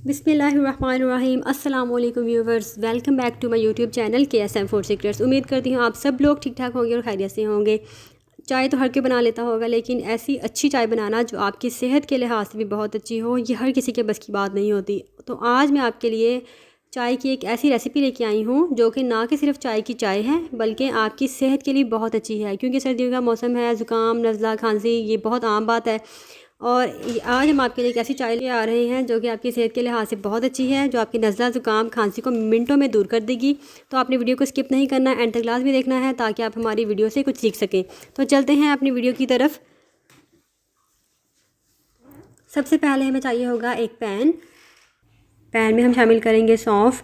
बिस्मिल्लाहिर्रहमानिर्रहीम। अस्सलाम वालेकुम viewers, welcome back to my YouTube channel KSM food secrets. उम्मीद करती हूँ आप सब लोग ठीक ठाक होंगे और खैरियत से होंगे। चाय तो हर कोई बना लेता होगा, लेकिन ऐसी अच्छी चाय बनाना जो आपकी सेहत के लिहाज से भी बहुत अच्छी हो, ये हर किसी के बस की बात नहीं होती। तो आज मैं आपके लिए चाय की एक ऐसी रेसिपी लेके आई हूँ जो कि ना कि सिर्फ चाय की चाय है, बल्कि आपकी सेहत के लिए बहुत अच्छी है। क्योंकि सर्दियों का मौसम है, ज़ुकाम, नज़ला, खांसी ये बहुत आम बात है। और आज हम आपके लिए एक ऐसी चाय ले आ रहे हैं जो कि आपकी सेहत के लिहाज से बहुत अच्छी है, जो आपकी नज़ला, ज़ुकाम, खांसी को मिनटों में दूर कर देगी। तो आपने वीडियो को स्किप नहीं करना, एंड तक क्लास भी देखना है ताकि आप हमारी वीडियो से कुछ सीख सकें। तो चलते हैं अपनी वीडियो की तरफ। सबसे पहले हमें चाहिए होगा एक पैन में हम शामिल करेंगे सौंफ।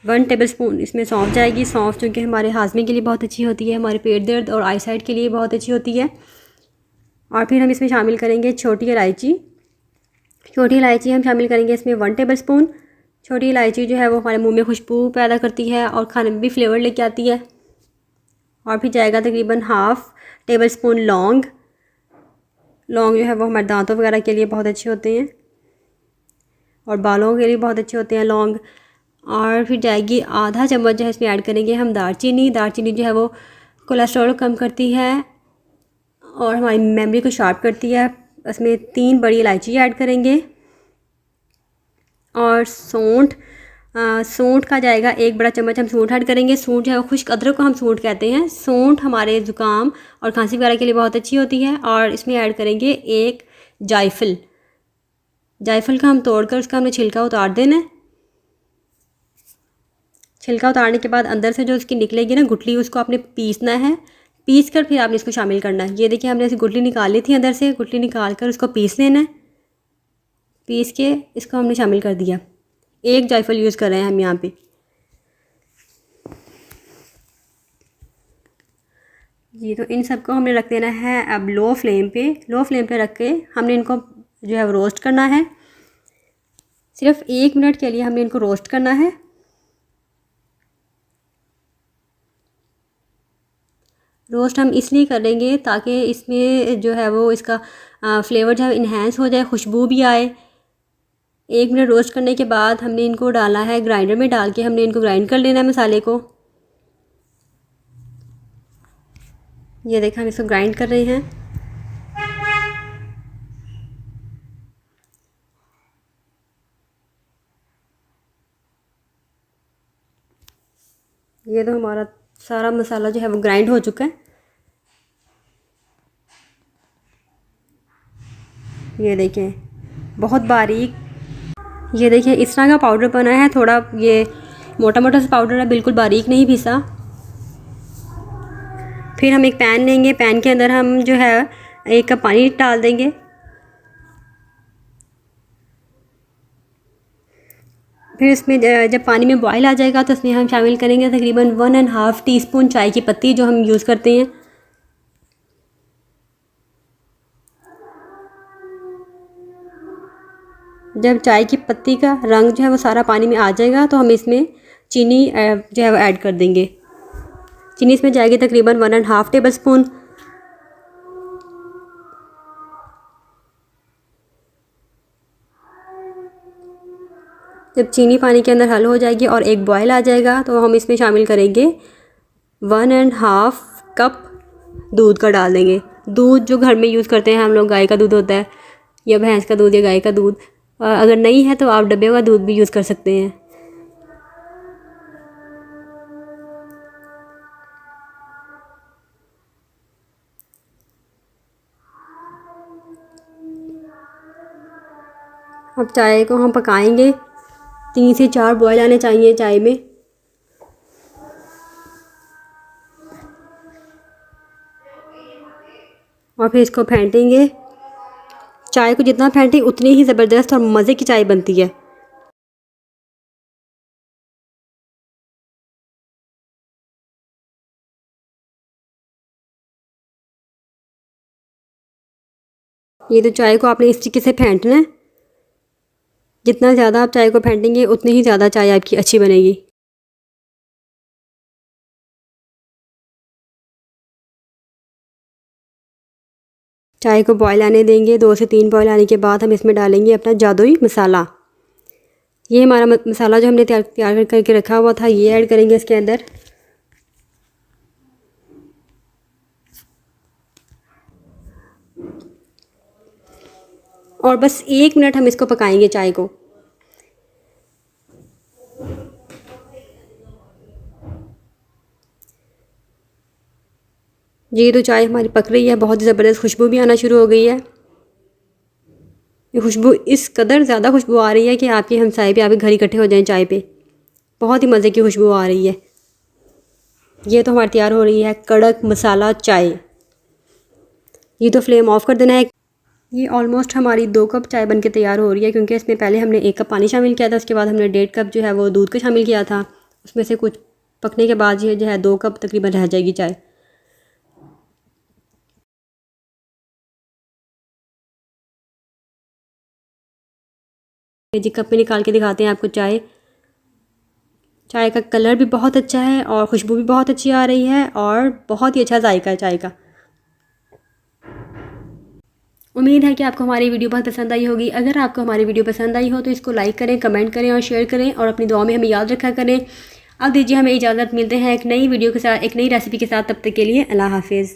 1 टेबल स्पून इसमें सौंफ जाएगी। सौंफ चूँकि हमारे हाजमे के लिए बहुत अच्छी होती है, हमारे पेट दर्द और आई साइट के लिए बहुत अच्छी होती है। और फिर हम इसमें शामिल करेंगे छोटी इलायची। छोटी इलायची हम शामिल करेंगे इसमें 1 टेबल स्पून। छोटी इलायची जो है वो हमारे मुंह में खुशबू पैदा करती है और खाने में भी फ्लेवर लेके आती है। और फिर जाएगा तकरीबन 1/2 टेबल स्पून लौंग। लौंग जो है वो हमारे दांतों वगैरह के लिए बहुत अच्छे होते हैं और बालों के लिए बहुत अच्छे होते हैं लौंग। और फिर जाएगी आधा चम्मच जो है इसमें ऐड करेंगे हम दालचीनी। दालचीनी जो है वो कोलेस्ट्रॉल कम करती है और हमारी मेमोरी को शार्प करती है। इसमें 3 बड़ी इलायची ऐड करेंगे। और सूंठ का जाएगा 1 बड़ा चम्मच हम सूंठ ऐड करेंगे। सूंठ जो है खुश्क अदरक को हम सूंठ कहते हैं। सूंठ हमारे ज़ुकाम और खांसी वगैरह के लिए बहुत अच्छी होती है। और इसमें ऐड करेंगे एक जायफल। जायफल का हम तोड़कर उसका हमने छिलका उतार देना है। छिलका उतारने के बाद अंदर से जो उसकी निकलेगी ना गुठली, उसको आपने पीसना है। पीस कर फिर आपने इसको शामिल करना है। ये देखिए हमने ऐसी गुठली निकाल ली थी, अंदर से गुठली निकाल कर उसको पीस लेना है। पीस के इसको हमने शामिल कर दिया। एक जायफल यूज़ कर रहे हैं हम यहाँ पे। जी, तो इन सबको हमने रख देना है अब लो फ्लेम पे रख के हमने इनको जो है रोस्ट करना है। सिर्फ 1 मिनट के लिए हमने इनको रोस्ट करना है। रोस्ट हम इसलिए करेंगे ताकि इसमें जो है वो इसका फ्लेवर जो है इन्हेंस हो जाए, खुशबू भी आए। 1 मिनट रोस्ट करने के बाद हमने इनको डाला है ग्राइंडर में, डाल के हमने इनको ग्राइंड कर लेना है मसाले को। ये देखा हम इसको ग्राइंड कर रहे हैं। ये तो हमारा सारा मसाला जो है वो ग्राइंड हो चुका है। ये देखें बहुत बारीक, ये देखिए इस तरह का पाउडर बना है। थोड़ा ये मोटा मोटा सा पाउडर है, बिल्कुल बारीक नहीं पीसा। फिर हम एक पैन लेंगे। पैन के अंदर हम जो है 1 कप पानी डाल देंगे। फिर इसमें जब पानी में बॉयल आ जाएगा तो इसमें हम शामिल करेंगे तकरीबन 1.5 टीस्पून चाय की पत्ती, जो हम यूज़ करते हैं। जब चाय की पत्ती का रंग जो है वो सारा पानी में आ जाएगा तो हम इसमें चीनी जो है वो ऐड कर देंगे। चीनी इसमें जाएगी तकरीबन 1.5 टेबल स्पून। जब चीनी पानी के अंदर हल हो जाएगी और एक बॉयल आ जाएगा तो हम इसमें शामिल करेंगे 1.5 कप दूध का डाल देंगे। दूध जो घर में यूज़ करते हैं हम लोग, गाय का दूध होता है या भैंस का दूध या गाय का दूध। अगर नहीं है तो आप डब्बे का दूध भी यूज़ कर सकते हैं। अब चाय को हम पकाएंगे। 3 से 4 बॉयल आने चाहिए चाय में। और फिर इसको फेंटेंगे। चाय को जितना फेंटें उतनी ही ज़बरदस्त और मज़े की चाय बनती है। ये तो चाय को आपने इस तरीके से फेंटना है। जितना ज़्यादा आप चाय को फेंटेंगे उतनी ही ज़्यादा चाय आपकी अच्छी बनेगी। चाय को बॉयल आने देंगे। 2 से 3 बॉयल आने के बाद हम इसमें डालेंगे अपना जादुई मसाला। ये हमारा मसाला जो हमने तैयार करके रखा हुआ था ये ऐड करेंगे इसके अंदर। और बस 1 मिनट हम इसको पकाएंगे चाय को। जी तो चाय हमारी पक रही है, बहुत ही ज़बरदस्त खुशबू भी आना शुरू हो गई है। ये खुशबू इस कदर ज़्यादा खुशबू आ रही है कि आपके हमसाए भी आपके घर इकट्ठे हो जाएं चाय पे। बहुत ही मज़े की खुशबू आ रही है। ये तो हमारी तैयार हो रही है कड़क मसाला चाय। ये तो फ्लेम ऑफ कर देना है। ये ऑलमोस्ट हमारी 2 कप चाय बनके तैयार हो रही है, क्योंकि इसमें पहले हमने 1 कप पानी शामिल किया था, उसके बाद हमने 1.5 कप जो है वो दूध का शामिल किया था। उसमें से कुछ पकने के बाद ये जो है 2 कप तकरीबन रह जाएगी चाय। जी कप में निकाल के दिखाते हैं आपको चाय। चाय का कलर भी बहुत अच्छा है और खुशबू भी बहुत अच्छी आ रही है और बहुत ही अच्छा जायका है चाय का। उम्मीद है कि आपको हमारी वीडियो बहुत पसंद आई होगी। अगर आपको हमारी वीडियो पसंद आई हो तो इसको लाइक करें, कमेंट करें और शेयर करें और अपनी दुआ में हमें याद रखा करें। अब दीजिए हमें इजाज़त, मिलते हैं एक नई वीडियो के साथ, एक नई रेसिपी के साथ। तब तक के लिए अल्लाह हाफिज़।